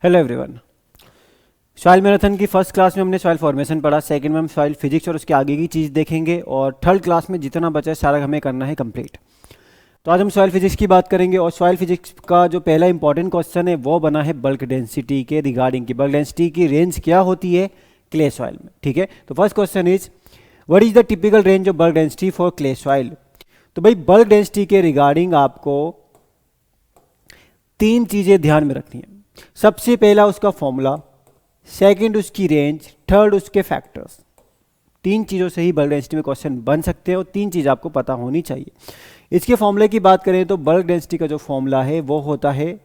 Hello everyone. Soil marathon की first class में हमने सॉइल फॉर्मेशन पढ़ा, सेकंड में हम सॉइल फिजिक्स और उसके आगे की चीज़ देखेंगे और थर्ड क्लास में जितना बचा है सारा हमें करना है कंप्लीट। तो आज हम सॉइल फिजिक्स की बात करेंगे और सॉइल फिजिक्स का जो पहला इंपॉर्टेंट क्वेश्चन है वो बना है बल्क डेंसिटी के रिगार्डिंग की। बल्क डेंसिटी की रेंज क्या होती है क्ले सॉइल में, ठीक है। तो first question is what is the typical range of bulk density for clay soil. तो भाई बल्क डेंसिटी के रिगार्डिंग आपको तीन चीज़ें ध्यान में रखनी है। सबसे पहला उसका फॉर्मूला, सेकंड उसकी रेंज, थर्ड उसके फैक्टर्स। तीन चीज़ों से ही बल्क डेंसिटी में क्वेश्चन बन सकते हैं और तीन चीज़ आपको पता होनी चाहिए। इसके फॉर्मूले की बात करें तो बल्क डेंसिटी का जो फॉर्मूला है वो होता है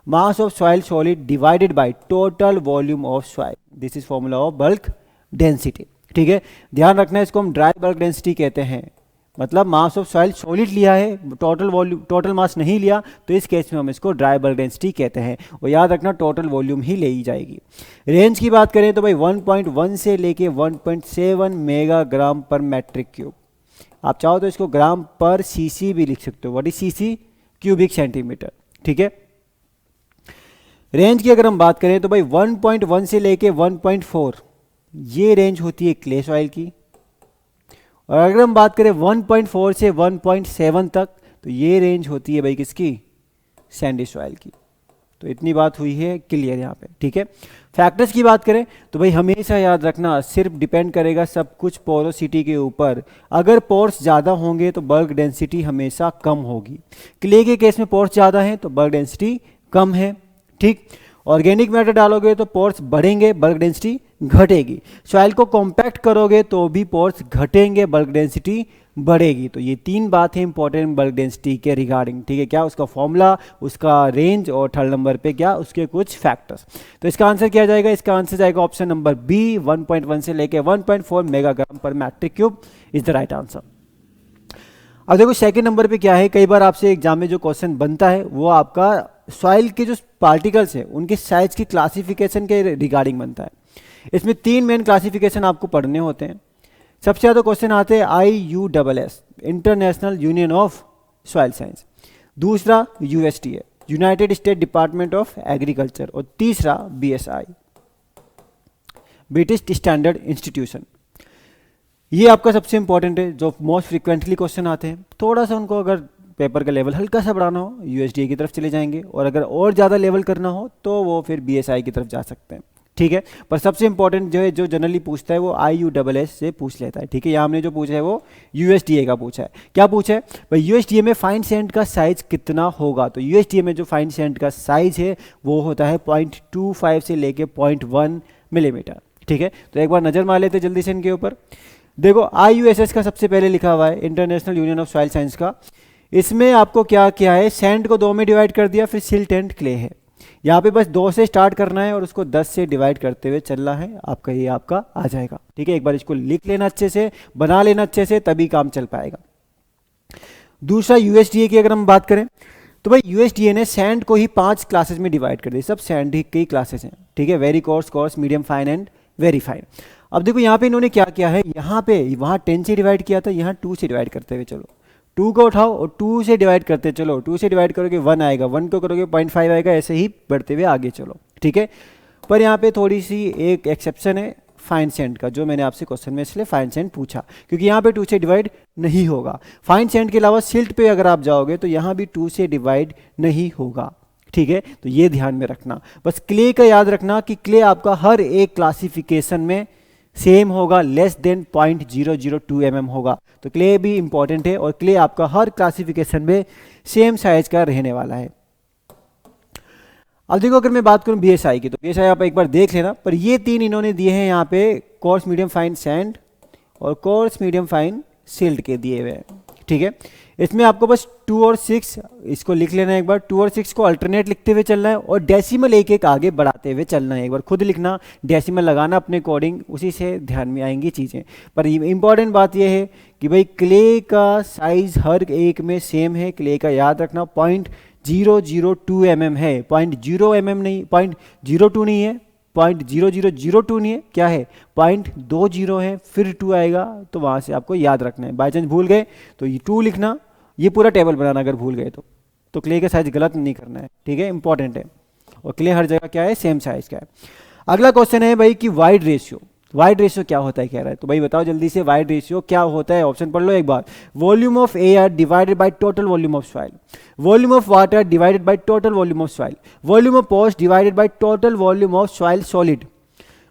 mass of soil solid divided by total volume of soil. This is formula of bulk density, ठीक है। ध्यान रखना है, इसको हम ड्राई बल्क डेंसिटी कहते हैं। मतलब मास ऑफ सॉइल सॉलिड लिया है, टोटल वॉल्यूम टोटल मास नहीं लिया, तो इस केस में हम इसको ड्राई बल्क डेंसिटी कहते हैं। और याद रखना टोटल वॉल्यूम ही ले ही जाएगी। रेंज की बात करें तो भाई 1.1 से लेके 1.7 मेगाग्राम पर मेट्रिक क्यूब। आप चाहो तो इसको ग्राम पर सीसी भी लिख सकते हो। What is CC? Cubic centimetre, ठीक है। रेंज की अगर हम बात करें तो भाई 1.1 से लेके 1.4 ये रेंज होती है क्ले सॉइल की। और अगर हम बात करें 1.4 से 1.7 तक तो ये रेंज होती है भाई किसकी? सैंडी सॉइल की। तो इतनी बात हुई है क्लियर यहाँ पे, ठीक है। फैक्टर्स की बात करें तो भाई हमेशा याद रखना सिर्फ डिपेंड करेगा सब कुछ पोरोसिटी के ऊपर। अगर पोर्स ज़्यादा होंगे तो बल्क डेंसिटी हमेशा कम होगी। क्ले के केस में पोर्स ज़्यादा है तो बल्क डेंसिटी कम है, ठीक। ऑर्गेनिक मैटर डालोगे तो पोर्स बढ़ेंगे, बल्क डेंसिटी घटेगी। सॉइल को कॉम्पैक्ट करोगे तो भी पोर्स घटेंगे, बल्क डेंसिटी बढ़ेगी। तो ये तीन बातें इंपॉर्टेंट बल्क डेंसिटी के रिगार्डिंग, ठीक है। क्या? उसका फॉर्मूला, उसका रेंज और थर्ड नंबर पे क्या? उसके कुछ फैक्टर्स। तो इसका आंसर क्या जाएगा? इसका आंसर जाएगा ऑप्शन नंबर बी, 1.1 से लेके 1.4 मेगाग्राम पर metric cube is the right answer. अब देखो सेकंड नंबर पे क्या है, कई बार आपसे एग्जाम में जो क्वेश्चन बनता है वो आपका सॉइल के जो पार्टिकल्स है उनके साइज की क्लासिफिकेशन के रिगार्डिंग बनता है। इसमें तीन मेन क्लासिफिकेशन आपको पढ़ने होते हैं। सबसे ज़्यादा क्वेश्चन आते हैं IUSS, international union of soil science. दूसरा USDA, United state department of agriculture. और तीसरा BSI, ब्रिटिश स्टैंडर्ड इंस्टीट्यूशन। ये आपका सबसे इंपॉर्टेंट है, जो मोस्ट फ्रिक्वेंटली क्वेश्चन आते हैं। थोड़ा सा उनको अगर पेपर का लेवल हल्का सा बढ़ाना हो USDA की तरफ चले जाएंगे, और अगर और ज़्यादा लेवल करना हो तो वो फिर BSI की तरफ जा सकते हैं, ठीक है। पर सबसे इंपॉर्टेंट जो है, जो जनरली पूछता है वो IUSS से पूछ लेता है, ठीक है। यहाँ हमने जो पूछा है वो USDA का पूछा है। क्या पूछा है भाई? USDA में फाइन सैंड का साइज कितना होगा? तो USDA में जो फाइन सैंड का साइज है वो होता है 0.25 से लेके 0.1 मिलीमीटर, ठीक है। तो एक बार नज़र मार लेते जल्दी से इनके ऊपर। देखो IUSS का सबसे पहले लिखा हुआ है, international union of soil science का। इसमें आपको क्या किया है, सैंड को 2 में डिवाइड कर दिया, फिर सिल्ट एंड क्ले है। यहाँ पे बस 2 से स्टार्ट करना है और उसको 10 से डिवाइड करते हुए चलना है, आपका ये आपका आ जाएगा, ठीक है। एक बार इसको लिख लेना अच्छे से, बना लेना अच्छे से, तभी काम चल पाएगा। दूसरा USDA की अगर हम बात करें तो भाई USDA ने सैंड को ही 5 क्लासेस में डिवाइड कर दिया। सब सैंड की क्लासेस हैं, ठीक है। Very course, course, medium fine and very fine. अब देखो यहाँ पे इन्होंने क्या किया है, यहाँ पे वहाँ 10 से डिवाइड किया था, यहाँ 2 से डिवाइड करते हुए चलो। 2 को उठाओ और 2 से डिवाइड करते चलो। 2 से डिवाइड करोगे 1 आएगा, 1 को करोगे 0.5 आएगा, ऐसे ही बढ़ते हुए आगे चलो, ठीक है। पर यहाँ पे थोड़ी सी एक एक्सेप्शन है फाइन सैंड का, जो मैंने आपसे क्वेश्चन में इसलिए फाइन सैंड पूछा, क्योंकि यहाँ पे 2 से डिवाइड नहीं होगा। फाइन सैंड के अलावा सिल्ट पे अगर आप जाओगे तो यहाँ भी 2 से डिवाइड नहीं होगा, ठीक है। तो ये ध्यान में रखना। बस क्ले का याद रखना कि क्ले आपका हर एक क्लासिफिकेशन में सेम होगा, लेस देन 0.002 mm होगा। तो क्ले भी इंपॉर्टेंट है और क्ले आपका हर क्लासिफिकेशन में सेम साइज का रहने वाला है। अब देखो अगर मैं बात करूं BSI की, तो BSI आप एक बार देख लेना। पर ये तीन इन्होंने दिए हैं यहाँ पे, कोर्स मीडियम फाइन सैंड और कोर्स मीडियम फाइन सिल्ट के दिए हुए हैं, ठीक है। इसमें आपको बस 2 और 6 इसको लिख लेना है एक बार। 2 और 6 को अल्टरनेट लिखते हुए चलना है और डेसिमल एक एक आगे बढ़ाते हुए चलना है। एक बार खुद लिखना, डेसिमल लगाना अपने अकॉर्डिंग, उसी से ध्यान में आएंगी चीज़ें। पर इंपॉर्टेंट बात यह है कि भाई क्ले का साइज हर एक में सेम है। क्ले का याद रखना 0.002 mm है, 0.0 mm नहीं, 0.02 नहीं है, 0.0002 नहीं है, क्या है 0.20 है, फिर 2 आएगा, तो वहाँ से आपको याद रखना है। बाई चांस भूल गए तो ये 2 लिखना, ये पूरा टेबल बनाना अगर भूल गए तो क्ले का साइज गलत नहीं करना है, ठीक है, इंपॉर्टेंट है। और क्ले हर जगह क्या है, सेम साइज का है। अगला क्वेश्चन है भाई कि वाइड रेशियो, वाइड रेशियो क्या होता है कह रहा है, तो भाई बताओ जल्दी से वाइड रेशियो क्या होता है, ऑप्शन पढ़ लो एक बार। Volume of air divided by total volume of soil, volume of water divided by total volume of soil, volume of pores divided by total volume of soil solid,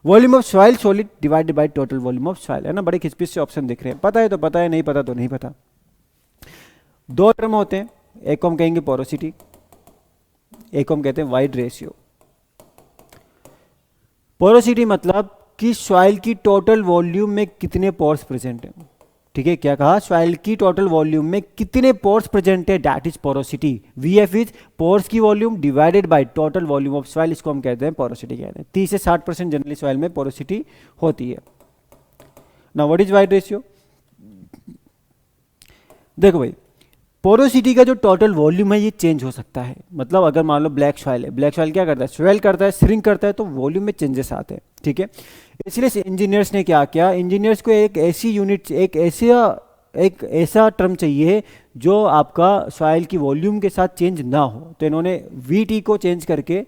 volume of soil solid divided by total volume of soil, है ना। बड़े खिचपिच से option दिख रहे हैं, पता है तो पता है, नहीं पता तो नहीं पता। दो टर्म होते हैं, एक को हम कहेंगे पोरोसिटी, एक को हम कहते हैं वाइड रेशियो। पोरोसिटी मतलब कि सॉइल की टोटल वॉल्यूम में कितने पोर्स प्रेजेंट हैं, ठीक है, क्या कहा, सॉइल की टोटल वॉल्यूम में कितने पोर्स प्रेजेंट है, that is porosity. VF is pores की volume divided by total volume of soil, इसको हम कहते हैं पोरोसिटी कहते हैं। 30 से 60% जनरली सॉइल में पोरोसिटी होती है। Now what is void ratio, देखो भाई पोरोसिटी का जो टोटल वॉल्यूम है ये चेंज हो सकता है। मतलब अगर मान लो ब्लैक सॉइल है, ब्लैक सॉइल क्या करता है, स्वेल करता है, श्रिंक करता है, तो वॉल्यूम में चेंजेस आते हैं, ठीक है। इसलिए इंजीनियर्स ने क्या किया, इंजीनियर्स को एक ऐसी यूनिट, एक ऐसा टर्म चाहिए जो आपका सॉइल की वॉल्यूम के साथ चेंज ना हो, तो इन्होंने वीटी को चेंज करके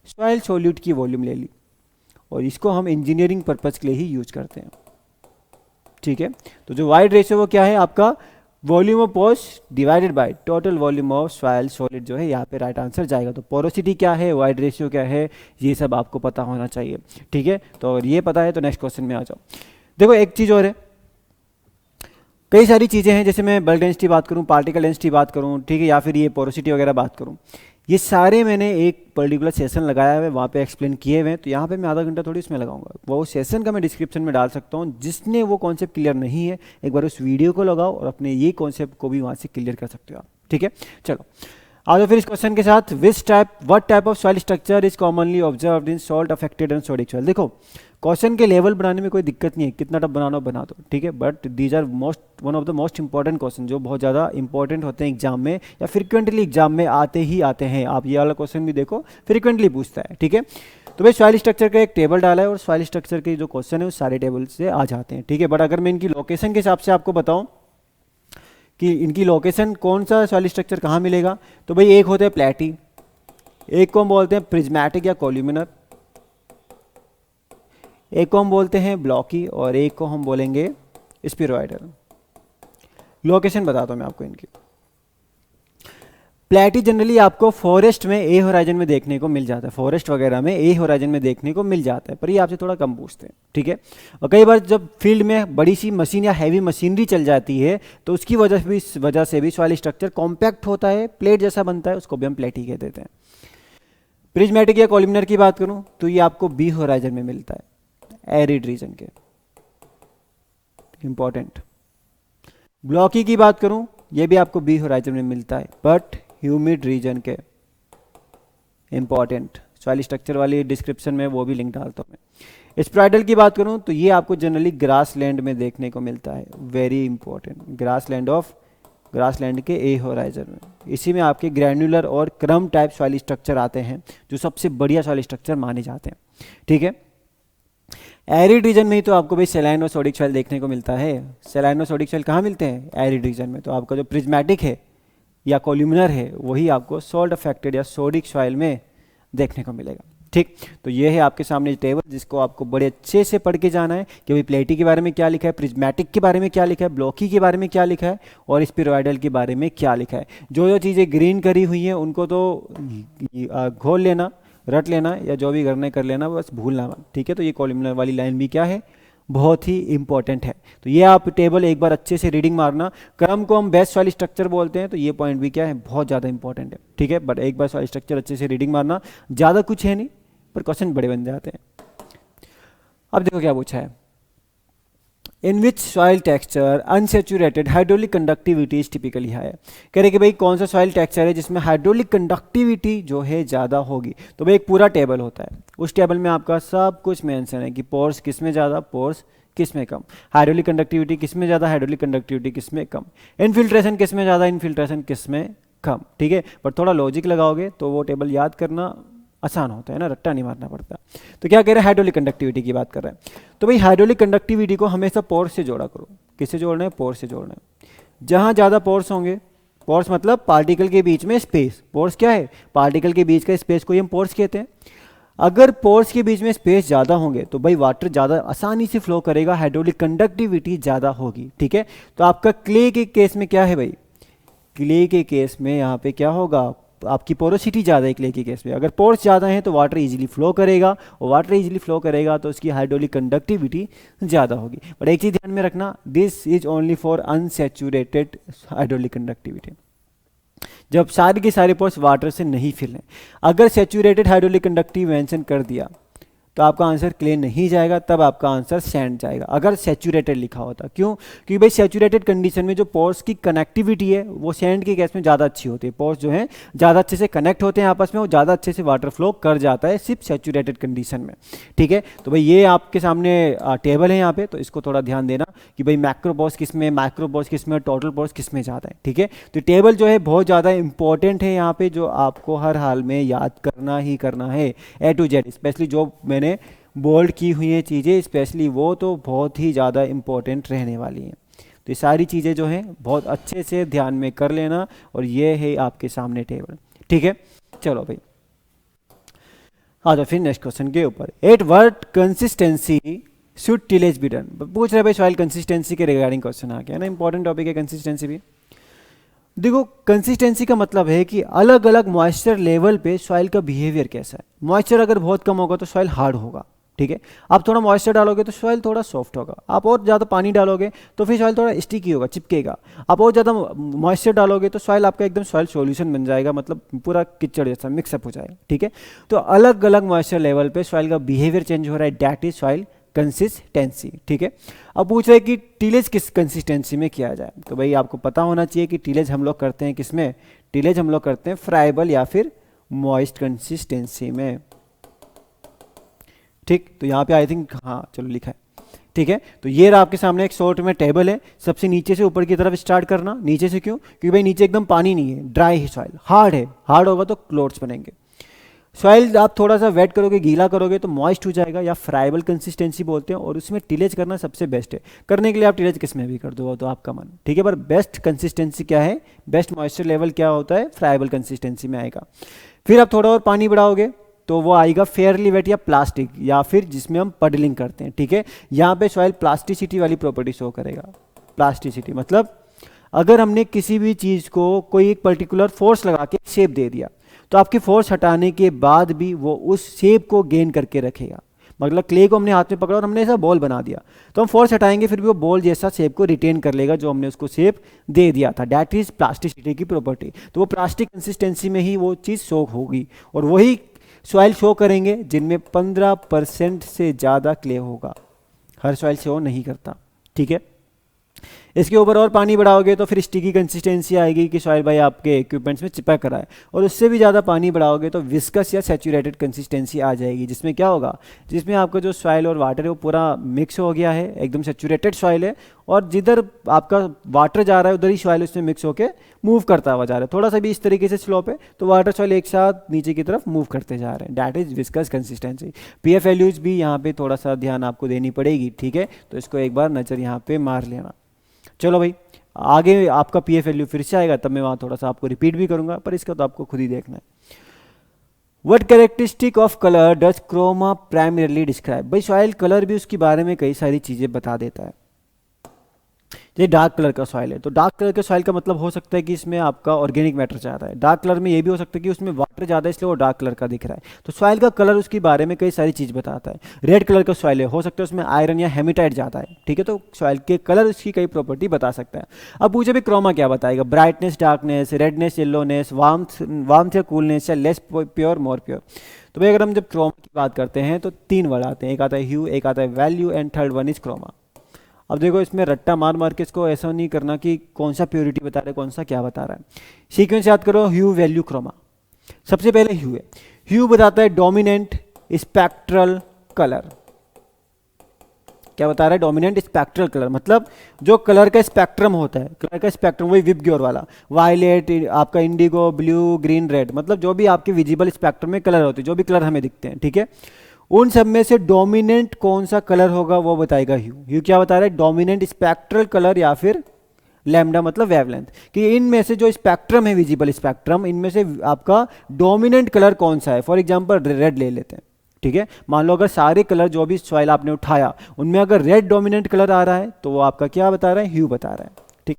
सॉइल सॉल्यूट की वॉल्यूम ले ली, और इसको हम इंजीनियरिंग पर्पज के लिए ही यूज करते हैं, ठीक है। तो जो वाइड रेशियो वो क्या है आपका, volume of pores divided by total volume of soil solid, जो है यहाँ पे राइट आंसर जाएगा। तो पोरोसिटी क्या है, वाइड रेशियो क्या है, ये सब आपको पता होना चाहिए, ठीक है। तो अगर ये पता है तो नेक्स्ट क्वेश्चन में आ जाओ। देखो एक चीज़ और है, कई सारी चीज़ें हैं, जैसे मैं बल्क डेंसिटी बात करूँ, पार्टिकल डेंसिटी बात करूँ, ठीक है, या फिर ये पोरोसिटी वगैरह बात करूँ, ये सारे मैंने एक पर्टिकुलर सेशन लगाया हुआ है, वहाँ पे एक्सप्लेन किए हुए हैं। तो यहाँ पे मैं आधा घंटा थोड़ी इसमें लगाऊंगा, वो सेशन का मैं डिस्क्रिप्शन में डाल सकता हूँ। जिसने वो कॉन्सेप्ट क्लियर नहीं है, एक बार उस वीडियो को लगाओ और अपने ये कॉन्सेप्ट को भी वहाँ से क्लियर कर सकते हो आप, ठीक है। चलो आ जाओ फिर इस क्वेश्चन के साथ, what type of soil structure is commonly observed in salt affected and sodic soil. देखो क्वेश्चन के लेवल बनाने में कोई दिक्कत नहीं है, कितना टफ बनाना बना दो, ठीक है, but these are one of the most important question, जो बहुत ज़्यादा इंपॉर्टेंट होते हैं एग्जाम में, या फ्रिक्वेंटली एग्जाम में आते ही आते हैं। आप ये वाला क्वेश्चन भी देखो, फ्रिक्वेंटली पूछता है, ठीक है। तो भाई सॉइल स्ट्रक्चर का एक टेबल डाला है, और सॉइल स्ट्रक्चर के जो क्वेश्चन है वो सारे टेबल से आ जाते हैं, ठीक है। बट अगर मैं इनकी लोकेशन के हिसाब से आपको बताऊँ कि इनकी लोकेशन कौन सा सॉइल स्ट्रक्चर कहाँ मिलेगा, तो भाई एक होता है प्लेटी, एक को हम बोलते हैं प्रिज्मेटिक या कोल्यूमिनर, एक को हम बोलते हैं ब्लॉकी, और एक को हम बोलेंगे स्पिरोइडल। लोकेशन बताता हूँ मैं आपको इनकी। प्लेटी जनरली आपको फॉरेस्ट में ए होराइजन में देखने को मिल जाता है, फॉरेस्ट वगैरह में ए होराइजन में देखने को मिल जाता है, पर ये आपसे थोड़ा कम पूछते हैं, ठीक है। और कई बार जब फील्ड में बड़ी सी मशीन या हैवी मशीनरी चल जाती है, तो उसकी वजह से भी सॉइल स्ट्रक्चर कॉम्पैक्ट होता है, प्लेट जैसा बनता है, उसको भी हम प्लेटी कह देते हैं। प्रिज्मेटिक या कोल्यूमिनर की बात करूँ तो ये आपको बी होराइजन में मिलता है, एरिड रीजन के, इंपॉर्टेंट। ब्लॉकी की बात करूं, ये भी आपको बी होराइजन में मिलता है, बट ह्यूमिड रीजन के, इंपॉर्टेंट। सॉइल स्ट्रक्चर वाली डिस्क्रिप्शन में वो भी लिंक डालता हूं मैं। स्प्राइडल की बात करूं तो ये आपको जनरली ग्रास लैंड में देखने को मिलता है, वेरी इंपॉर्टेंट, ग्रास लैंड के ए होराइजन में। इसी में आपके ग्रैन्युलर और क्रम टाइप सॉइल स्ट्रक्चर आते हैं, जो सबसे बढ़िया सॉइल स्ट्रक्चर माने जाते हैं, ठीक है। एरिड रीजन में ही तो आपको भाई सैलाइन और सोडिक सॉइल देखने को मिलता है। सैलाइन और सोडिक सॉइल कहाँ मिलते हैं, एरिड रीजन में। तो आपका जो प्रिज्मेटिक है या कोल्यूमिनर है, वही आपको सॉल्ट अफेक्टेड या सोडिक सॉइल में देखने को मिलेगा, ठीक। तो ये है आपके सामने टेबल, जिसको आपको बड़े अच्छे से पढ़ के जाना है कि भाई प्लेटी के बारे में क्या लिखा है, प्रिज्मेटिक के बारे में क्या लिखा है, ब्लॉकी के बारे में क्या लिखा है, और स्पिरोइडल के बारे में क्या लिखा है। जो चीज़ें ग्रीन करी हुई हैं उनको तो घोल लेना, रट लेना, या जो भी करने कर लेना, बस भूलना मत, ठीक है। तो ये कॉलमनर वाली लाइन भी क्या है, बहुत ही इंपॉर्टेंट है। तो ये आप टेबल एक बार अच्छे से रीडिंग मारना। क्रम को हम बेस्ट सॉइल स्ट्रक्चर बोलते हैं, तो ये पॉइंट भी क्या है, बहुत ज़्यादा इंपॉर्टेंट है, ठीक है। बट एक बार सॉइल स्ट्रक्चर अच्छे से रीडिंग मारना, ज़्यादा कुछ है नहीं, पर क्वेश्चन बड़े बन जाते हैं। अब देखो क्या पूछा है, in which soil texture unsaturated hydraulic conductivity is typically high. कह रहे कि भाई कौन सा सॉइल टेक्सचर है जिसमें हाइड्रोलिक कंडक्टिविटी जो है ज़्यादा होगी। तो भाई एक पूरा टेबल होता है, उस टेबल में आपका सब कुछ मेंशन है कि पोर्स किस में ज़्यादा, पोर्स किस में कम, हाइड्रोलिक कंडक्टिविटी किस में ज़्यादा, हाइड्रोलिक कंडक्टिविटी किस में कम, इनफिल्ट्रेशन किस में ज़्यादा, इनफिल्ट्रेशन किस में कम, ठीक है। पर थोड़ा लॉजिक लगाओगे तो वो टेबल याद करना आसान होता है ना, रट्टा नहीं मारना पड़ता। तो क्या कह रहे हैं, हाइड्रोलिक कंडक्टिविटी की बात कर रहे हैं। तो भाई हाइड्रोलिक कंडक्टिविटी को हमेशा पोर्स से जोड़ा करो। किससे जोड़ना है, पोर्स से जोड़ना है। जहाँ ज़्यादा पोर्स होंगे पोर्स मतलब पार्टिकल के बीच में स्पेस। पोर्स क्या है? पार्टिकल के बीच का स्पेस को ही हम पोर्स कहते हैं। अगर पोर्स के बीच में स्पेस ज़्यादा होंगे तो भाई वाटर ज़्यादा आसानी से फ्लो करेगा, हाइड्रोलिक कंडक्टिविटी ज़्यादा होगी। ठीक है, तो आपका क्ले के केस में क्या है भाई? क्ले के केस में यहाँ पे क्या होगा? आपकी पोरोसिटी ज़्यादा है क्ले के केस में। अगर पोर्स ज़्यादा है तो वाटर इजीली फ्लो करेगा, और वाटर इजीली फ्लो करेगा तो उसकी हाइड्रोलिक कंडक्टिविटी ज़्यादा होगी। बट एक चीज़ ध्यान में रखना, this is only for unsaturated hydraulic conductivity, जब सारे के सारे पोर्स वाटर से नहीं फिल हैं। अगर सैचुरेटेड हाइड्रोलिक कंडक्टिव मेंशन कर दिया तो आपका आंसर क्ले नहीं जाएगा, तब आपका आंसर सैंड जाएगा अगर सैचुरेटेड लिखा होता। क्यों? क्योंकि भाई सैचुरेटेड कंडीशन में जो पोर्स की कनेक्टिविटी है वो सैंड के केस में ज़्यादा अच्छी होती है। पोर्स जो है ज़्यादा अच्छे से कनेक्ट होते हैं आपस में, वो ज़्यादा अच्छे से वाटर फ्लो कर जाता है सिर्फ सैचुरेटेड कंडीशन में। ठीक है, तो भाई ये आपके सामने टेबल है यहाँ पे, तो इसको थोड़ा ध्यान देना कि भाई मैक्रो पोर्स किस में, माइक्रो पोर्स किस में, टोटल पोर्स किस में ज़्यादा है। ठीक है, तो टेबल जो है बहुत ज़्यादा इंपॉर्टेंट है यहाँ पे, जो आपको हर हाल में याद करना ही करना है, A to Z। स्पेशली जो मैंने बोल्ड की हुई हैं चीज़ें, स्पेशली वो तो बहुत ही ज़्यादा इम्पोर्टेंट रहने वाली हैं। तो ये सारी चीज़ें जो हैं बहुत अच्छे से ध्यान में कर लेना, और ये है आपके सामने टेबल। ठीक है, चलो भाई आ जाओ फिर नेक्स्ट क्वेश्चन के ऊपर। At what consistency should tillage be done? पूछ रहे भाई सॉइल कंसिस्टेंसी के रिगार्डिंग क्वेश्चन आ गया ना, इंपॉर्टेंट टॉपिक है कंसिस्टेंसी भी। देखो कंसिस्टेंसी का मतलब है कि अलग अलग मॉइस्चर लेवल पे सॉइल का बिहेवियर कैसा है। मॉइस्चर अगर बहुत कम होगा तो सॉइल हार्ड होगा। ठीक है, आप थोड़ा मॉइस्चर डालोगे तो सॉइल थोड़ा सॉफ्ट होगा। आप और ज़्यादा पानी डालोगे तो फिर सॉइल थोड़ा स्टिकी होगा, चिपकेगा। आप और ज़्यादा मॉइस्चर डालोगे तो सॉइल आपका एकदम सॉइल सॉल्यूशन बन जाएगा, मतलब पूरा कीचड़ जैसा मिक्सअप हो जाएगा। ठीक है, तो अलग अलग मॉइस्चर लेवल पे सॉइल का बिहेवियर चेंज हो रहा है, डैट इज सॉइल कंसिस्टेंसी। ठीक है, अब पूछ रहे कि टिलेज किस कंसिस्टेंसी में किया जाए, तो भाई आपको पता होना चाहिए कि टिलेज हम लोग करते हैं किस में? टिलेज हम लोग करते हैं फ्राइबल या फिर मॉइस्ट कंसिस्टेंसी में। ठीक, तो यहाँ पे आई थिंक हाँ चलो लिखा है। ठीक है, तो ये रहा आपके सामने एक शॉर्ट में टेबल है। सबसे नीचे से ऊपर की तरफ स्टार्ट करना। नीचे से क्यों? क्योंकि भाई नीचे एकदम पानी नहीं है, ड्राई है सॉइल, हार्ड है। हार्ड होगा तो क्लोट्स बनेंगे। सॉइल आप थोड़ा सा वेट करोगे, गीला करोगे तो मॉइस्ट हो जाएगा, या फ्राइबल कंसिस्टेंसी बोलते हैं, और उसमें टिलेज करना सबसे बेस्ट है। करने के लिए आप टिलेज किस में भी कर दो तो आपका मन। ठीक है, पर बेस्ट कंसिस्टेंसी क्या है, बेस्ट मॉइस्चर लेवल क्या होता है? फ्राइबल कंसिस्टेंसी में आएगा। फिर आप थोड़ा और पानी बढ़ाओगे तो वो आएगा फेयरली वेट या प्लास्टिक, या फिर जिसमें हम पडलिंग करते हैं। ठीक है, यहाँ पे सॉइल प्लास्टिसिटी वाली प्रॉपर्टी शो करेगा। प्लास्टिसिटी मतलब अगर हमने किसी भी चीज़ को कोई एक पर्टिकुलर फोर्स लगा के शेप दे दिया तो आपकी फोर्स हटाने के बाद भी वो उस शेप को गेन करके रखेगा। मतलब क्ले को हमने हाथ में पकड़ा और हमने ऐसा बॉल बना दिया, तो हम फोर्स हटाएंगे फिर भी वो बॉल जैसा शेप को रिटेन कर लेगा जो हमने उसको शेप दे दिया था। डैट इज प्लास्टिसिटी की प्रॉपर्टी। तो वो प्लास्टिक कंसिस्टेंसी में ही वो चीज़ शो होगी, और वही सॉइल शो करेंगे जिनमें 15% से ज़्यादा क्ले होगा। हर सॉइल शो नहीं करता। ठीक है, इसके ऊपर और पानी बढ़ाओगे तो फिर स्टिकी कंसिस्टेंसी आएगी कि सॉइल भाई आपके इक्विपमेंट्स में चिपक रहा है, और उससे भी ज़्यादा पानी बढ़ाओगे तो विस्कस या सैचुरेटेड कंसिस्टेंसी आ जाएगी, जिसमें क्या होगा, जिसमें आपका जो सॉइल और वाटर है वो पूरा मिक्स हो गया है, एकदम सैचुरेटेड सॉइल है, और जिधर आपका वाटर जा रहा है उधर ही सॉइल उसमें मिक्स होकर मूव करता हुआ जा रहा है। थोड़ा सा भी इस तरीके से स्लोप है तो वाटर सॉइल एक साथ नीचे की तरफ मूव करते जा रहे हैं। That is viscous consistency. PF values भी यहाँ पे थोड़ा सा ध्यान आपको देनी पड़ेगी। ठीक है, तो इसको एक बार नज़र यहाँ पे मार लेना। चलो भाई आगे आपका पीएफ वैल्यू फिर से आएगा, तब मैं वहाँ थोड़ा सा आपको रिपीट भी करूँगा, पर इसका तो आपको खुद ही देखना है। What characteristic of colour does chroma primarily describe? भाई सॉइल कलर भी उसके बारे में कई सारी चीज़ें बता देता है। ये डार्क कलर का सॉइल है तो डार्क कलर के सॉइल का मतलब हो सकता है कि इसमें आपका ऑर्गेनिक मैटर ज़्यादा है। डार्क कलर में ये भी हो सकता है कि उसमें वाटर ज़्यादा है इसलिए वो डार्क कलर का दिख रहा है। तो सॉइल का कलर उसके बारे में कई सारी चीज़ बताता है। रेड कलर का सॉइल है, हो सकता है उसमें आयरन या हेमेटाइट ज़्यादा है। ठीक है, तो सॉइल के कलर उसकी कई प्रॉपर्टी बता सकता है। अब पूछे भी क्रोमा क्या बताएगा? Brightness, darkness, redness, yellowness, warmth या कूलनेस, या लेस प्योर, मोर प्योर। तो भाई अगर हम जब क्रोमा की बात करते हैं तो 3 वर्ड आते हैं, एक आता है ह्यू, एक आता है value, and third one is chroma. अब देखो इसमें रट्टा मार मार के इसको ऐसा नहीं करना कि कौन सा प्योरिटी बता रहा है कौन सा क्या बता रहा है। सीक्वेंस याद करो, ह्यू, वैल्यू, क्रोमा। सबसे पहले ह्यू है। ह्यू बताता है डोमिनेंट स्पेक्ट्रल कलर। क्या बता रहा है? डोमिनेंट स्पेक्ट्रल कलर, मतलब जो कलर का स्पेक्ट्रम होता है, कलर का स्पेक्ट्रम वही विबग्योर वाला, वायलेट, आपका इंडिगो, ब्लू, ग्रीन, रेड, मतलब जो भी आपके विजिबल स्पेक्ट्रम में कलर होते हैं, जो भी कलर हमें दिखते हैं। ठीक है, उन सब में से डोमिनेंट कौन सा कलर होगा वो बताएगा ह्यू। ह्यू क्या बता रहा है? डोमिनेंट स्पेक्ट्रल कलर या फिर लैम्डा मतलब वेवलेंथ, कि इनमें से जो स्पेक्ट्रम है, विजिबल स्पेक्ट्रम, इनमें से आपका डोमिनेंट कलर कौन सा है। फॉर एग्जांपल रेड ले लेते हैं, ठीक है। मान लो अगर सारे कलर जो भी सॉइल आपने उठाया उनमें अगर रेड डोमिनेंट कलर आ रहा है तो वो आपका क्या बता रहा है, ह्यू बता रहा है, ठीक।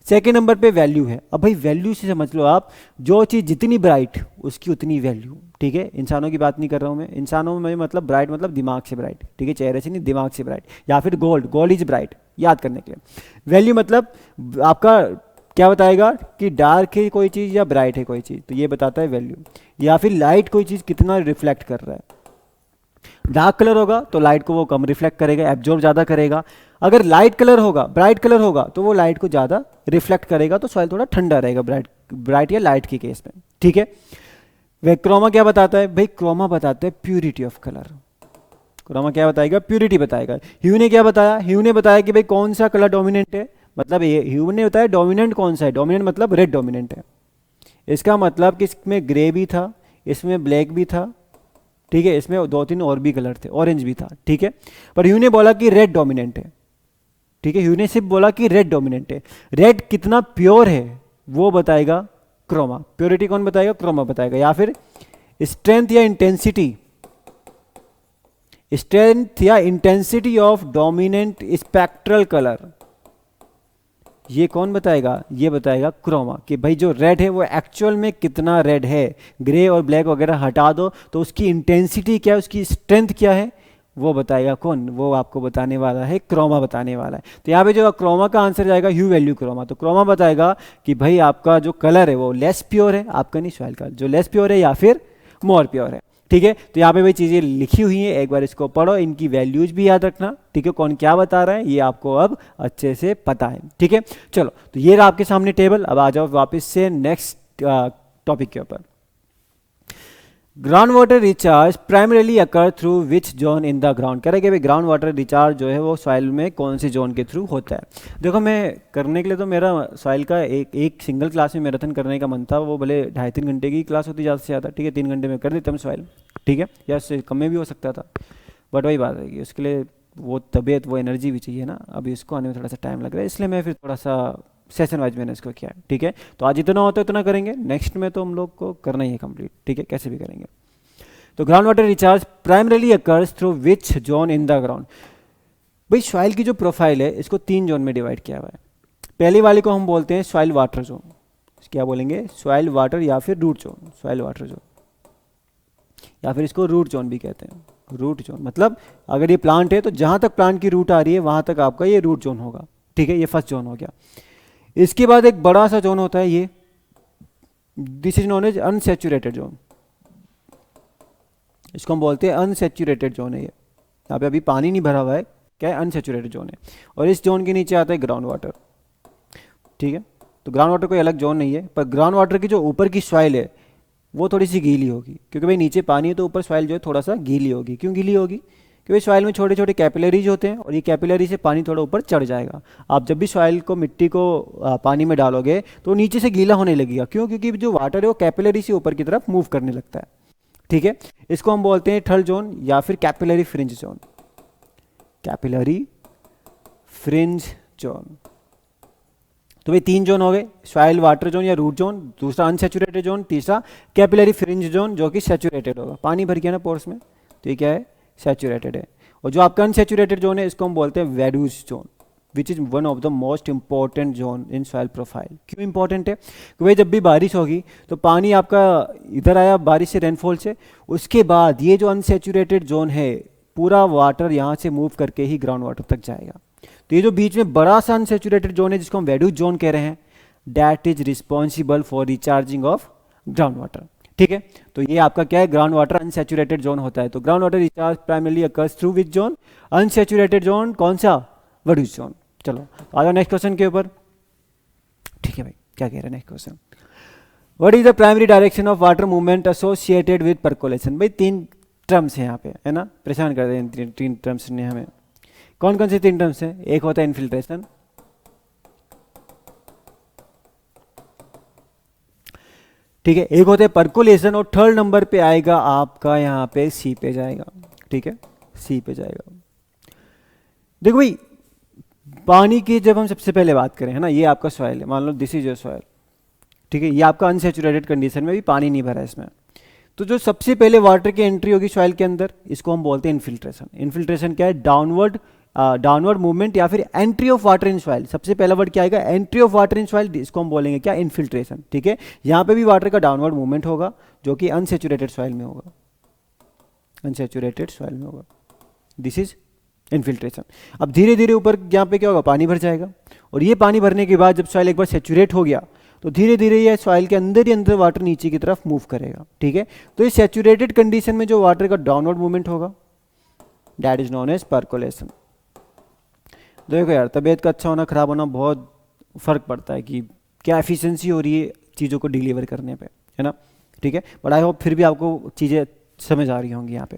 सेकेंड नंबर पे वैल्यू है। अब भाई वैल्यू से समझ लो आप, जो चीज़ जितनी ब्राइट उसकी उतनी वैल्यू, ठीक है। इंसानों की बात नहीं कर रहा हूँ मैं, इंसानों में मतलब ब्राइट मतलब दिमाग से ब्राइट, ठीक है, चेहरे से नहीं, दिमाग से ब्राइट। या फिर गोल्ड, गोल्ड इज ब्राइट, याद करने के लिए। वैल्यू मतलब आपका क्या बताएगा कि डार्क है कोई चीज़ या ब्राइट है कोई चीज़, तो ये बताता है वैल्यू। या फिर लाइट कोई चीज़ कितना रिफ्लेक्ट कर रहा है, डार्क कलर होगा तो लाइट को वो कम रिफ्लेक्ट करेगा, एब्जॉर्ब ज़्यादा करेगा। अगर लाइट कलर होगा, ब्राइट कलर होगा, तो वो लाइट को ज़्यादा रिफ्लेक्ट करेगा, तो सॉइल थोड़ा ठंडा रहेगा ब्राइट या लाइट के केस में, ठीक है। वे क्रोमा क्या बताता है भाई, क्रोमा बताता है प्यूरिटी ऑफ कलर। क्रोमा क्या बताएगा, प्यूरिटी बताएगा। ह्यू ने क्या बताया, ह्यू ने बताया कि भाई कौन सा कलर डोमिनेंट है, मतलब ये ह्यू ने बताया डोमिनेंट कौन सा है, डोमिनेंट मतलब रेड डोमिनेंट है। इसका मतलब कि इसमें ग्रे भी था, इसमें ब्लैक भी था, ठीक है, इसमें दो तीन और भी कलर थे, ऑरेंज भी था, ठीक है। पर ह्यू ने बोला कि रेड डोमिनेंट है, ठीक है। ह्यू ने सिर्फ बोला कि रेड डोमिनेंट है। रेड कितना प्योर है वो बताएगा क्रोमा, प्योरिटी कौन बताएगा, क्रोमा बताएगा। या फिर स्ट्रेंथ या इंटेंसिटी, स्ट्रेंथ या intensity of dominant spectral colour, ये कौन बताएगा, ये बताएगा क्रोमा, कि भाई जो रेड है वो एक्चुअल में कितना रेड है। ग्रे और ब्लैक वगैरह हटा दो तो उसकी इंटेंसिटी क्या है, उसकी स्ट्रेंथ क्या है, वो बताएगा कौन, वो आपको बताने वाला है क्रोमा, बताने वाला है। तो यहाँ पे जो क्रोमा का आंसर जाएगा ह्यू वैल्यू क्रोमा। तो क्रोमा बताएगा कि भाई आपका जो कलर है वो लेस प्योर है, आपका नहीं सॉइल का जो लेस प्योर है या फिर मोर प्योर है, ठीक है। तो यहाँ पे भाई चीज़ें लिखी हुई हैं, एक बार इसको पढ़ो, इनकी वैल्यूज भी याद रखना, ठीक है। कौन क्या बता रहा है ये आपको अब अच्छे से पता है, ठीक है। चलो, तो ये रहा आपके सामने टेबल। अब आ जाओ वापस से नेक्स्ट टॉपिक के ऊपर। Ground water recharge primarily occur through which zone in the ground, कह रहे कि भाई ग्राउंड वाटर रिचार्ज जो है वो सॉइल में कौन से जोन के थ्रू होता है। देखो, मैं करने के लिए तो मेरा सॉइल का एक सिंगल क्लास में मैराथन करने का मन था, वो भले 2.5-3 घंटे की क्लास होती ज़्यादा से ज़्यादा, ठीक है, 3 घंटे में कर देता हूँ सॉइल, ठीक है, या उससे कम में भी हो सकता था। बट वही बात है कि उसके लिए वो तबीयत, वो एनर्जी भी चाहिए ना, अभी इसको आने में थोड़ा सा टाइम लग रहा है, इसलिए मैं फिर थोड़ा सा सेशन वाइज मैंने इसको किया है, ठीक है। तो आज इतना होता है उतना करेंगे, नेक्स्ट में तो हम लोग को करना ही है कंप्लीट, ठीक है, कैसे भी करेंगे। तो ground water recharge primarily occurs through which zone in the ground. भाई सॉइल की जो प्रोफाइल है इसको 3 जोन में डिवाइड किया हुआ है। पहली वाले को हम बोलते हैं सॉइल वाटर जोन, क्या बोलेंगे, सॉइल वाटर या फिर root zone, soil water zone, या फिर इसको रूट जोन भी कहते हैं। रूट जोन मतलब अगर ये प्लांट है तो जहाँ तक प्लांट की रूट आ रही है वहाँ तक आपका ये रूट जोन होगा, ठीक है, ये फर्स्ट जोन हो गया। इसके बाद एक बड़ा सा जोन होता है ये, this is known as unsaturated zone, इसको हम बोलते हैं अनसेचुरेटेड जोन है। ये यहाँ पे अभी पानी नहीं भरा हुआ है, क्या है, अनसेचुरेटेड जोन है। और इस जोन के नीचे आता है ग्राउंड वाटर, ठीक है। तो ग्राउंड वाटर कोई अलग जोन नहीं है, पर ग्राउंड वाटर की जो ऊपर की सॉइल है वो थोड़ी सी गीली होगी, क्योंकि भाई नीचे पानी है तो ऊपर सॉइल जो है थोड़ा सा गीली होगी। क्यों गीली होगी, क्योंकि सॉइल में छोटे छोटे कैपिलरीज होते हैं और ये कैपिलरी से पानी थोड़ा ऊपर चढ़ जाएगा। आप जब भी सॉइल को, मिट्टी को पानी में डालोगे तो नीचे से गीला होने लगेगा, क्यों, क्योंकि जो वाटर है वो कैपिलरी से ऊपर की तरफ मूव करने लगता है, ठीक है। इसको हम बोलते हैं थर्ड जोन या फिर capillary fringe zone, capillary fringe zone. तो भाई 3 जोन हो गए, सॉइल वाटर जोन या रूट जोन, दूसरा अनसेचुरेटेड जोन, तीसरा कैपिलरी फ्रिंज जोन जो कि सेचुरेटेड होगा, पानी भर गया ना पोर्स में, तो ये क्या है, सेचुरेटेड है। और जो आपका अनसेचुरेटेड जोन है इसको हम बोलते हैं vadose zone, which is one of the most important zone in soil profile. क्यों इंपॉर्टेंट है, क्योंकि भाई जब भी बारिश होगी तो पानी आपका इधर आया बारिश से, रेनफॉल से, उसके बाद ये जो अनसेचुरेटेड जोन है पूरा वाटर यहाँ से मूव करके ही ग्राउंड वाटर तक जाएगा। तो ये जो बीच में बड़ा सा अनसेचुरेटेड जोन है जिसको हम वेडूज जोन कह रहे हैं, that is responsible for recharging of ground water, ठीक है। तो ये आपका क्या है, ग्राउंड वाटर अनसेचुरेटेड जोन होता है। तो ground water recharge primarily occurs through which zone, unsaturated zone कौन सा, वेडूज जोन। चलो आ जाओ नेक्स्ट क्वेश्चन के ऊपर, ठीक है भाई, क्या कह रहे हैं next question, what is the primary direction of water movement associated with percolation. भाई 3 टर्म्स हैं यहाँ पे, है ना, परेशान कर दें 3 टर्म्स ने हमें। कौन कौन से 3 टर्म्स हैं, एक होता है इन्फिल्ट्रेशन, ठीक है, एक होता है परकोलेशन, और थर्ड नंबर पे आएगा आपका यहाँ पे सीपेज आएगा, ठीक है, सीपेज आएगा। देखो भाई पानी की जब हम सबसे पहले बात करें, है ना, ये आपका सॉइल है, मान लो दिस इज योर सॉइल, ठीक है, ये आपका अनसेचुरेटेड कंडीशन में भी पानी नहीं भरा है इसमें। तो जो सबसे पहले वाटर की एंट्री होगी सॉइल के अंदर, इसको हम बोलते हैं इन्फिल्ट्रेशन। इन्फिल्ट्रेशन क्या है? डाउनवर्ड मूवमेंट या फिर entry of water in soil. सबसे पहला वर्ड क्या आएगा? Entry of water in soil, इसको हम बोलेंगे क्या? इन्फिल्ट्रेशन। ठीक है, यहाँ पे भी वाटर का डाउनवर्ड मूवमेंट होगा जो कि अनसेचुरेटेड सॉइल में होगा, अनसेचुरेटेड सॉइल में होगा। This is infiltration. अब धीरे धीरे ऊपर यहाँ पे क्या होगा? पानी भर जाएगा, और ये पानी भरने के बाद जब सॉइल एक बार सेचुरेट हो गया तो धीरे धीरे ये सॉइल के अंदर ही अंदर वाटर नीचे की तरफ मूव करेगा। ठीक है, तो इस सेचुरेटेड कंडीशन में जो वाटर का डाउनवर्ड मूवमेंट होगा that is known as percolation. देखो यार, तबीयत का अच्छा होना खराब होना बहुत फर्क पड़ता है कि क्या एफिशिएंसी हो रही है चीज़ों को डिलीवर करने पे, है ना। ठीक है, बट आई होप फिर भी आपको चीज़ें समझ आ रही होंगी यहाँ पे।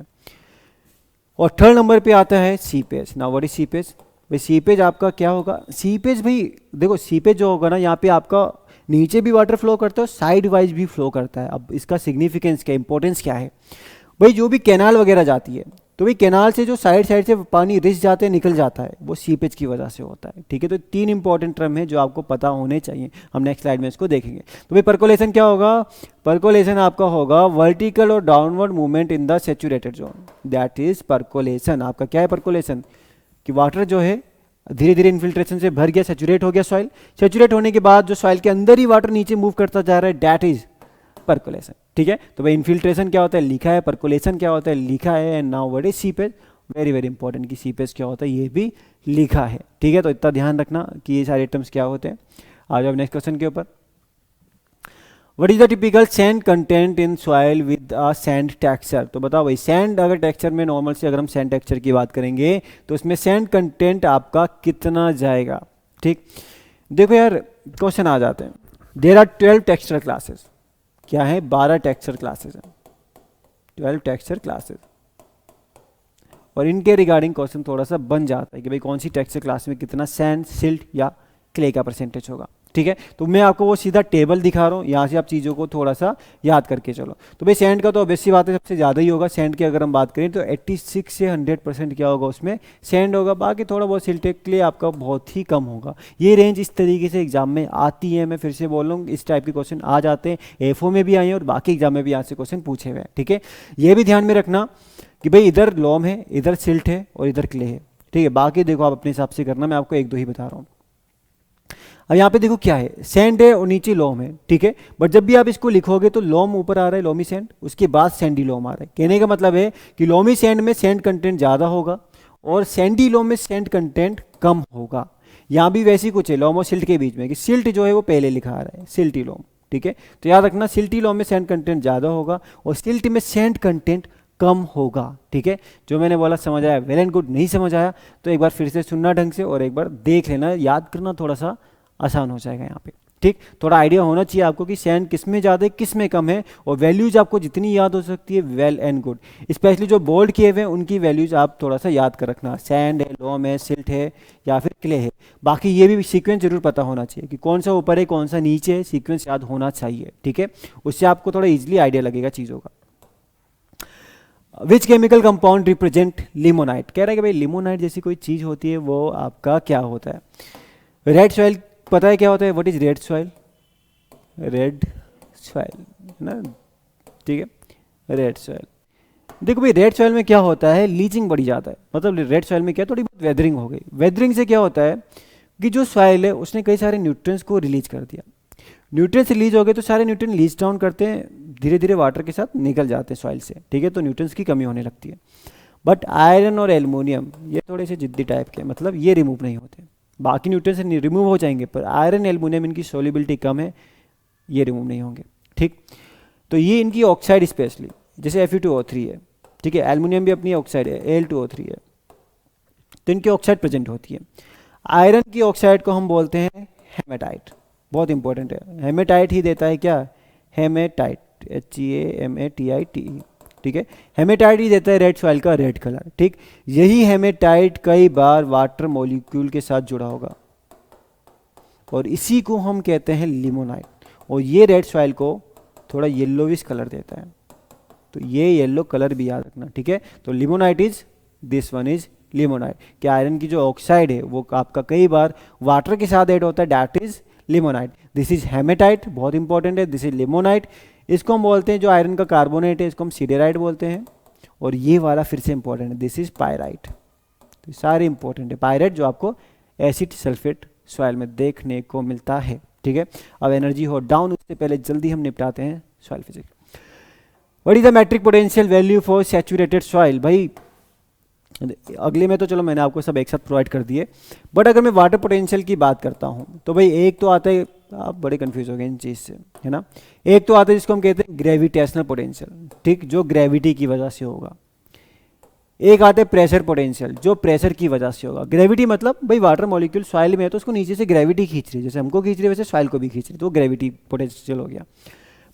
और थर्ड नंबर पे आता है seepage. Now what is seepage? भाई सीपेज आपका क्या होगा? सीपेज भाई देखो, सीपेज जो होगा ना, यहाँ पे आपका नीचे भी वाटर फ्लो करता है और साइड वाइज भी फ्लो करता है। अब इसका सिग्निफिकेंस क्या, इंपॉर्टेंस क्या है? भाई जो भी कैनाल वगैरह जाती है, तो भाई कैनाल से जो साइड साइड से पानी रिस जाते हैं, निकल जाता है, वो सीपेज की वजह से होता है। ठीक है, तो तीन इंपॉर्टेंट टर्म है जो आपको पता होने चाहिए। हम नेक्स्ट स्लाइड में इसको देखेंगे। तो भाई परकोलेशन क्या होगा? परकोलेशन आपका होगा वर्टिकल और downward movement in the saturated zone, that is percolation. आपका क्या है परकोलेशन? कि वाटर जो है धीरे धीरे इन्फिल्ट्रेशन से भर गया, सेचुरेट हो गया सॉइल। सेचुरेट होने के बाद जो सॉइल के अंदर ही वाटर नीचे मूव करता जा रहा है, दैट इज परकोलेशन। ठीक है, तो भाई इन्फिल्ट्रेशन क्या होता है लिखा है, परकोलेशन क्या होता है लिखा है, and now what is seepage? Very very important कि सीपेज क्या होता है ये भी लिखा है। ठीक है, तो इतना ध्यान रखना कि ये सारे टर्म्स क्या होते हैं। आ जाओ नेक्स्ट क्वेश्चन के ऊपर। What is the typical sand content in soil with a sand texture? तो बताओ भाई, सैंड अगर टेक्सचर में नॉर्मल से अगर हम सैंड टेक्सचर की बात करेंगे तो उसमें सैंड कंटेंट आपका कितना जाएगा? ठीक, देखो यार क्वेश्चन आ जाते हैं। There are 12 texture classes. क्या है? 12 टेक्सचर क्लासेस हैं, 12 टेक्सचर क्लासेस। और इनके रिगार्डिंग क्वेश्चन थोड़ा सा बन जाता है कि भाई कौन सी टेक्सचर क्लास में कितना सैंड, सिल्ट या क्ले का परसेंटेज होगा। ठीक है, तो मैं आपको वो सीधा टेबल दिखा रहा हूँ, यहाँ से आप चीज़ों को थोड़ा सा याद करके चलो। तो भाई सैंड का तो ऑब्वियसली बात है सबसे ज़्यादा ही होगा। सैंड की अगर हम बात करें तो 86 से 100% क्या होगा? उसमें सैंड होगा। बाकी थोड़ा बहुत सिल्ट, क्ले आपका बहुत ही कम होगा। ये रेंज इस तरीके से एग्जाम में आती है। मैं फिर से बोल रहा हूँ, इस टाइप के क्वेश्चन आ जाते हैं, एफओ में भी आए हैं और बाकी एग्जाम में भी यहाँ से क्वेश्चन पूछे हुए हैं। ठीक है, ये भी ध्यान में रखना कि भाई इधर लॉम है, इधर सिल्ट है और इधर क्ले है। ठीक है, बाकी देखो आप अपने हिसाब से करना, मैं आपको एक दो ही बता रहा हूँ। अब यहाँ पे देखो क्या है, सैंड है और नीचे लॉम है। ठीक है, बट जब भी आप इसको लिखोगे तो लॉम ऊपर आ रहा है, लॉमी सैंड, उसके बाद सैंडी लॉम आ रहा है। कहने का मतलब है कि लॉमी सैंड में सैंड कंटेंट ज़्यादा होगा और सैंडी लॉम में सैंड कंटेंट कम होगा। यहाँ भी वैसी कुछ है लॉम और सिल्ट के बीच में कि सिल्ट जो है वो पहले लिखा आ रहा है, सिल्टी लॉम। ठीक है, तो याद रखना सिल्टी लॉम में सैंड कंटेंट ज़्यादा होगा और सिल्ट में सैंड कंटेंट कम होगा। ठीक है, जो मैंने बोला समझ आया? Well and good. नहीं समझ आया तो एक बार फिर से सुनना ढंग से और एक बार देख लेना, याद करना थोड़ा सा आसान हो जाएगा यहाँ पे। ठीक, थोड़ा आइडिया होना चाहिए आपको कि सैंड किस में ज़्यादा है किस में कम है, और वैल्यूज आपको जितनी याद हो सकती है वेल एंड गुड। स्पेशली जो बोल्ड किए हुए हैं उनकी वैल्यूज आप थोड़ा सा याद कर रखना, सैंड है, लॉम है, सिल्ट है या फिर क्ले है। बाकी ये भी सीक्वेंस जरूर पता होना चाहिए कि कौन सा ऊपर है कौन सा नीचे है, सीक्वेंस याद होना चाहिए। ठीक है, उससे आपको थोड़ा ईजिली आइडिया लगेगा चीज़ों का। Which chemical compound represent limonite? कह रहा है कि भाई लिमोनाइट जैसी कोई चीज़ होती है वो आपका क्या होता है? रेड सॉइल पता है क्या होता है? What is red soil? Red soil है ना, ठीक है, रेड सॉइल। देखो भाई रेड सॉइल में क्या होता है, लीचिंग बढ़ी जाता है। मतलब रेड सॉइल में क्या, थोड़ी बहुत वेदरिंग हो गई। वेदरिंग से क्या होता है कि जो सॉइल है उसने कई सारे न्यूट्रिएंट्स को रिलीज कर दिया। न्यूट्रिएंट्स रिलीज हो गए तो सारे न्यूट्रिएंट लीच डाउन करते हैं, धीरे धीरे वाटर के साथ निकल जाते हैं सॉइल से। ठीक है, तो न्यूट्रिएंट्स की कमी होने लगती है। बट आयरन और एल्युमिनियम ये थोड़े से जिद्दी टाइप के, मतलब ये रिमूव नहीं होते। बाकी न्यूट्रिएंट्स रिमूव हो जाएंगे पर आयरन एल्युमिनियम इनकी सोल्युबिलिटी कम है, ये रिमूव नहीं होंगे। ठीक, तो ये इनकी ऑक्साइड स्पेशली जैसे Fe2O3 है। ठीक है, एल्युमिनियम भी अपनी ऑक्साइड है, Al2O3 है, तो इनकी ऑक्साइड प्रेजेंट होती है। आयरन की ऑक्साइड को हम बोलते हैं हेमेटाइट। बहुत इंपॉर्टेंट है, हेमेटाइट ही देता है क्या? Hematite, HEAMATITE। ठीक है, हेमेटाइट ही देता है रेड सॉइल का रेड कलर। ठीक, यही हेमेटाइट कई बार वाटर मॉलिक्यूल के साथ जुड़ा होगा और इसी को हम कहते हैं लिमोनाइट, और ये रेड सॉइल को थोड़ा येलोविश कलर देता है, तो ये येलो कलर भी याद रखना। ठीक है, तो limonite is this one is limonite. कि आयरन की जो ऑक्साइड है वो आपका कई बार वाटर के साथ ऐड होता है, that is limonite. This is hematite, बहुत इंपॉर्टेंट है, दिस इज लिमोनाइट। इसको हम बोलते हैं जो आयरन का कार्बोनेट है, इसको हम सिडेराइट बोलते हैं। और ये वाला फिर से इंपॉर्टेंट है, दिस इज पायराइट। तो सारे इंपॉर्टेंट है। पायराइट जो आपको एसिड सल्फेट सॉइल में देखने को मिलता है, ठीक है। अब एनर्जी हो डाउन, उससे पहले जल्दी हम निपटाते हैं soil physics. What is the matric potential value for saturated soil? भाई अगले में तो चलो मैंने आपको सब एक साथ प्रोवाइड कर दिए, बट अगर मैं वाटर पोटेंशियल की बात करता हूँ तो भाई एक तो आता है, आप बड़े कंफ्यूज हो गए इन चीज़ से, है ना। एक तो आता है जिसको हम कहते हैं ग्रेविटेशनल पोटेंशियल, ठीक, जो ग्रेविटी की वजह से होगा। एक आता है प्रेशर पोटेंशियल, जो प्रेशर की वजह से होगा। ग्रेविटी मतलब भाई वाटर मॉलिक्यूल सॉइल में है तो उसको नीचे से ग्रेविटी खींच रही है, जैसे हमको खींच रही है वैसे सॉइल को भी खींच रही है, तो ग्रेविटी पोटेंशियल हो गया।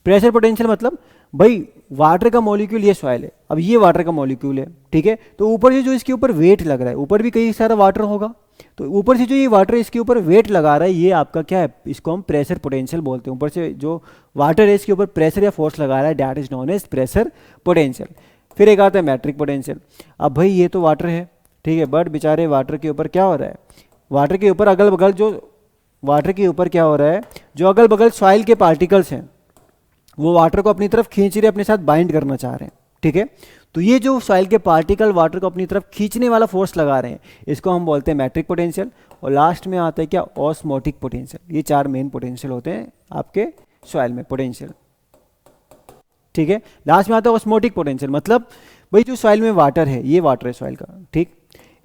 प्रेशर पोटेंशियल मतलब भाई वाटर का मॉलिक्यूल ये सॉइल है, अब ये वाटर का मॉलिक्यूल है, ठीक है, तो ऊपर से जो इसके ऊपर वेट लग रहा है, ऊपर भी कई सारा वाटर होगा, तो ऊपर से जो ये वाटर इसके ऊपर वेट लगा रहा है, ये आपका क्या है, इसको हम प्रेशर पोटेंशियल बोलते हैं। ऊपर से जो वाटर है इसके ऊपर प्रेशर या फोर्स लगा रहा है, that is known as pressure potential. फिर एक आता है मैट्रिक पोटेंशियल। अब भाई ये तो वाटर है, ठीक है, बट बेचारे वाटर के ऊपर क्या हो रहा है, वाटर के ऊपर अगल बगल जो वाटर के ऊपर क्या हो रहा है, जो अगल बगल सॉइल के पार्टिकल्स हैं वो वाटर को अपनी तरफ खींच रहे, अपने साथ बाइंड करना चाह रहे हैं, ठीक है। तो ये जो सॉइल के पार्टिकल वाटर को अपनी तरफ खींचने वाला फोर्स लगा रहे हैं, इसको हम बोलते हैं मैट्रिक पोटेंशियल। और लास्ट में आता है क्या, ऑस्मोटिक पोटेंशियल। ये चार मेन पोटेंशियल होते हैं आपके सॉइल में पोटेंशियल, ठीक है। लास्ट में आता है ऑस्मोटिक पोटेंशियल, मतलब भाई जो सॉइल में वाटर है, ये वाटर है सॉइल का, ठीक,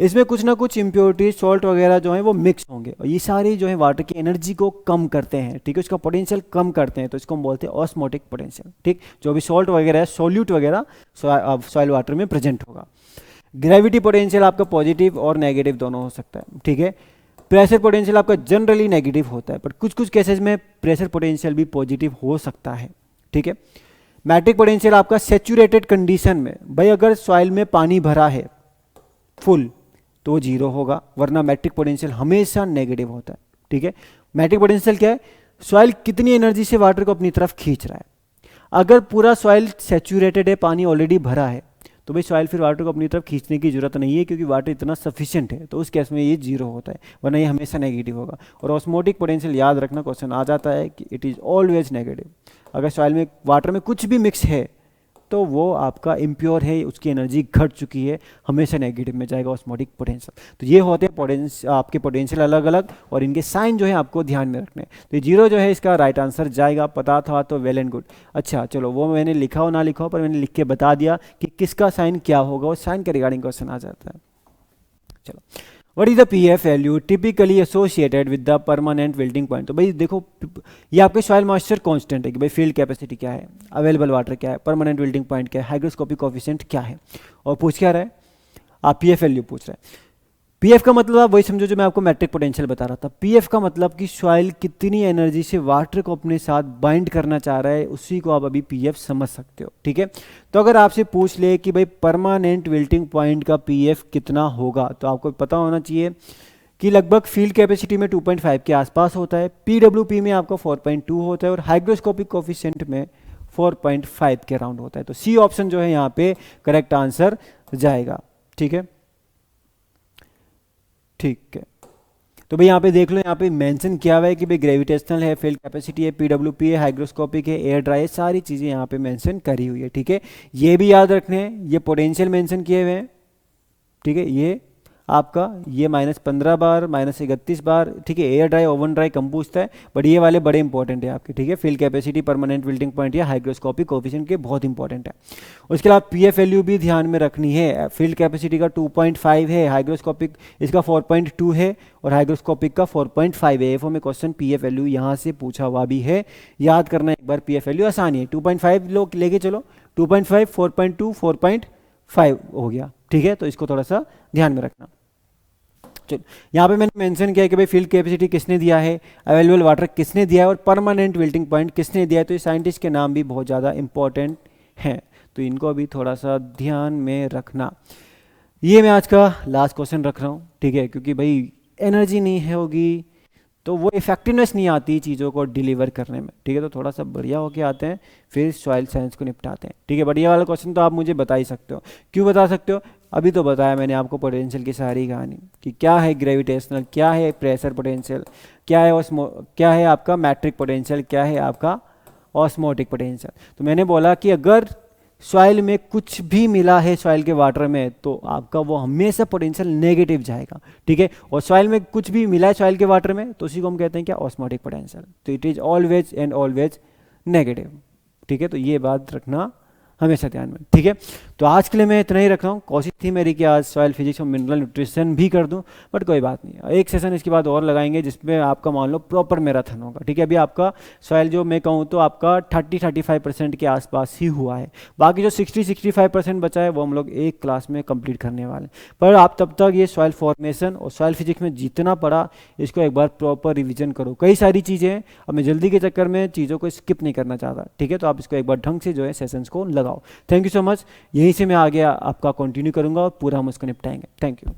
इसमें कुछ ना कुछ इम्प्योरिटी सॉल्ट वगैरह जो है वो मिक्स होंगे और ये सारे जो है वाटर की एनर्जी को कम करते हैं, ठीक है, उसका पोटेंशियल कम करते हैं, तो इसको हम बोलते हैं ऑस्मोटिक पोटेंशियल, ठीक। जो भी सॉल्ट वगैरह है, सोल्यूट वगैरह सॉइल वाटर में प्रेजेंट होगा। ग्रेविटी पोटेंशियल आपका पॉजिटिव और नेगेटिव दोनों हो सकता है, ठीक है। प्रेशर पोटेंशियल आपका जनरली नेगेटिव होता है, बट कुछ कुछ केसेस में प्रेशर पोटेंशियल भी पॉजिटिव हो सकता है, ठीक है। मैट्रिक पोटेंशियल आपका सेचुरेटेड कंडीशन में, भाई अगर सॉइल में पानी भरा है फुल तो जीरो होगा, वरना मैट्रिक पोटेंशियल हमेशा नेगेटिव होता है, ठीक है। मैट्रिक पोटेंशियल क्या है, सॉइल कितनी एनर्जी से वाटर को अपनी तरफ खींच रहा है। अगर पूरा सॉइल सेचुरेटेड है, पानी ऑलरेडी भरा है, तो भाई सॉइल फिर वाटर को अपनी तरफ खींचने की जरूरत नहीं है, क्योंकि वाटर इतना सफिशिएंट है, तो उस केस में ये जीरो होता है, वरना ये हमेशा नेगेटिव होगा। और ऑस्मोटिक पोटेंशियल याद रखना, क्वेश्चन आ जाता है कि इट इज़ ऑलवेज नेगेटिव। अगर सॉइल में वाटर में कुछ भी मिक्स है तो वो आपका इम्प्योर है, उसकी एनर्जी घट चुकी है, हमेशा नेगेटिव में जाएगा ऑस्मोटिक पोटेंशियल। तो ये होते हैं आपके पोटेंशियल अलग अलग, और इनके साइन जो है आपको ध्यान में रखने हैं। तो जीरो जो है इसका राइट आंसर जाएगा, पता था तो वेल एंड गुड। अच्छा चलो, वो मैंने लिखा हो ना लिखा हो, पर मैंने लिख के बता दिया कि किसका साइन क्या होगा, और साइन के रिगार्डिंग क्वेश्चन आ जाता है। चलो, what is the PF value typically associated with the permanent wilting point? तो भाई देखो, ये आपके सॉइल मॉइस्चर कांस्टेंट है कि भाई फील्ड कैपेसिटी क्या है, अवेलेबल वाटर क्या है, परमानेंट विल्टिंग पॉइंट क्या है, हाइग्रोस्कोपिक कोफिशिएंट क्या है, और पूछ क्या रहा है, आप पीएफ वैल्यू पूछ रहे हैं। पीएफ का मतलब आप वही समझो जो मैं आपको मैट्रिक पोटेंशियल बता रहा था। पीएफ का मतलब कि सॉइल कितनी एनर्जी से वाटर को अपने साथ बाइंड करना चाह रहा है, उसी को आप अभी पीएफ समझ सकते हो, ठीक है। तो अगर आपसे पूछ ले कि भाई परमानेंट विल्टिंग पॉइंट का पीएफ कितना होगा, तो आपको पता होना चाहिए कि लगभग फील्ड कैपेसिटी में 2.5 के आसपास होता है, पीडब्ल्यूपी में आपका 4.2 होता है, और हाइग्रोस्कोपिक कोफिशिएंट में 4.5 के अराउंड होता है। तो सी ऑप्शन जो है यहाँ पे करेक्ट आंसर जाएगा, ठीक है। ठीक है, तो भाई यहाँ पे देख लो, यहाँ पे मेंशन किया हुआ है कि भाई ग्रेविटेशनल है, फील्ड कैपेसिटी है, पीडब्ल्यूपी है, हाइग्रोस्कोपिक है, एयर ड्राई है, सारी चीज़ें यहाँ पे मेंशन करी हुई है, ठीक है। ये भी याद रखने हैं, ये पोटेंशियल मेंशन किए हुए हैं, ठीक है। ये आपका ये -15 बार, -31 बार, ठीक है। एयर ड्राई ओवन ड्राई कम पूछता है, बट ये वाले बड़े इंपॉर्टेंट है आपके, ठीक है। Field capacity, permanent wilting point या हाइग्रोस्कोपिक कोफिशिएंट के बहुत इंपॉर्टेंट है। उसके अलावा पीएफ वैल्यू भी ध्यान में रखनी है। फील्ड कैपेसिटी का 2.5 है, हाइग्रोस्कोपिक इसका 4.2 है, और हाइग्रोस्कोपिक का 4.5 है। एफओ में क्वेश्चन पीएफ वैल्यू यहाँ से पूछा हुआ भी है, याद करना एक बार। पीएफ वैल्यू आसानी है, 2.5 लोग लेके चलो, 2.5, 4.2, 4.5 हो गया, ठीक है। तो इसको थोड़ा सा ध्यान में रखना। चलो, यहाँ पे मैंने मेंशन किया कि भाई फील्ड कैपेसिटी किसने दिया है, अवेलेबल वाटर किसने दिया है, और परमानेंट विल्टिंग पॉइंट किसने दिया है। तो ये साइंटिस्ट के नाम भी बहुत ज़्यादा इंपॉर्टेंट हैं, तो इनको भी थोड़ा सा ध्यान में रखना। ये मैं आज का लास्ट क्वेश्चन रख रहा हूँ, ठीक है, क्योंकि भाई एनर्जी नहीं होगी तो वो इफेक्टिवनेस नहीं आती चीज़ों को डिलीवर करने में, ठीक है। तो थोड़ा सा बढ़िया होके आते हैं, फिर सॉइल साइंस को निपटाते हैं, ठीक है। बढ़िया वाला क्वेश्चन तो आप मुझे बता ही सकते हो। क्यों बता सकते हो, अभी तो बताया मैंने आपको पोटेंशियल की सारी कहानी कि क्या है ग्रेविटेशनल, क्या है प्रेशर पोटेंशियल, क्या है आपका मैट्रिक पोटेंशियल, क्या है आपका ऑस्मोटिक पोटेंशियल। तो मैंने बोला कि अगर सॉइल में कुछ भी मिला है सॉइल के वाटर में तो आपका वो हमेशा पोटेंशियल नेगेटिव जाएगा, ठीक है। और सॉइल में कुछ भी मिला है सॉइल के वाटर में तो उसी को हम कहते हैं क्या, ऑस्मोटिक पोटेंशियल। तो it is always and always negative, ठीक है। तो ये बात रखना हमेशा ध्यान में, ठीक है। तो आज के लिए मैं इतना ही रख रहा हूँ। कोशिश थी मेरी कि आज सॉइल फिजिक्स और मिनरल न्यूट्रिशन भी कर दूं, बट कोई बात नहीं, एक सेशन इसके बाद और लगाएंगे जिसमें आपका मान लो प्रॉपर मैराथन होगा, ठीक है। अभी आपका सॉइल जो मैं कहूँ तो आपका 30-35% के आसपास ही हुआ है, बाकी जो 60-65% बचा है वो हम लोग एक क्लास में कंप्लीट करने वाले हैं। पर आप तब तक ये सॉइल फॉर्मेशन और सॉइल फिजिक्स में जितना पढ़ा इसको एक बार प्रॉपर रिविजन करो। कई सारी चीज़ें हैं, अब मैं जल्दी के चक्कर में चीज़ों को स्किप नहीं करना चाहता, ठीक है। तो आप इसको एक बार ढंग से जो है सेशंस को लगाओ। Thank you so much. यहीं से मैं आगे आपका कंटिन्यू करूंगा और पूरा हम उसको निपटाएंगे। Thank you.